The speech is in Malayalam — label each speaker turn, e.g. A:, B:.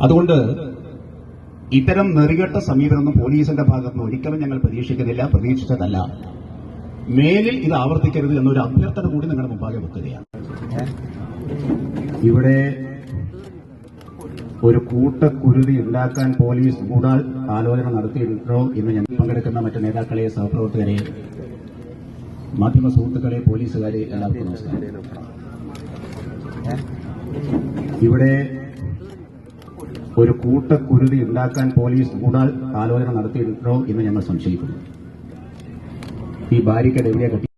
A: അതുകൊണ്ട് ഇത്തരം നെറികെട്ട സമീപനം പോലീസിന്റെ ഭാഗത്ത് ഒരിക്കലും ഞങ്ങൾ പ്രതീക്ഷിക്കുന്നില്ല, പ്രതീക്ഷിച്ചതല്ല. മേലിൽ ഇത് ആവർത്തിക്കരുത് എന്നൊരു അഭ്യർത്ഥന കൂടി നിങ്ങളുടെ മുമ്പാകെ വെക്കുകയാണ്. ഇവിടെ ഒരു കൂട്ടക്കുരുതി ഉണ്ടാക്കാൻ പോലീസ് ഗൂഢാലോചന നടത്തിയിട്ടുണ്ടോ എന്ന് ഞങ്ങൾ പങ്കെടുക്കുന്ന മറ്റ് നേതാക്കളെ, സഹപ്രവർത്തകരെ, മാധ്യമ സുഹൃത്തുക്കളെ, പോലീസുകാരെ എല്ലാവർക്കും നമസ്കാരം. ഇവിടെ ഒരു കൂട്ടക്കുരുതി ഉണ്ടാക്കാൻ പോലീസ് ഗൂഢാലോചന നടത്തിയിട്ടുണ്ടോ എന്ന് ഞങ്ങൾ സംശയിക്കുന്നു. ഈ ബാരിക്കേഡ് എവിടെയാ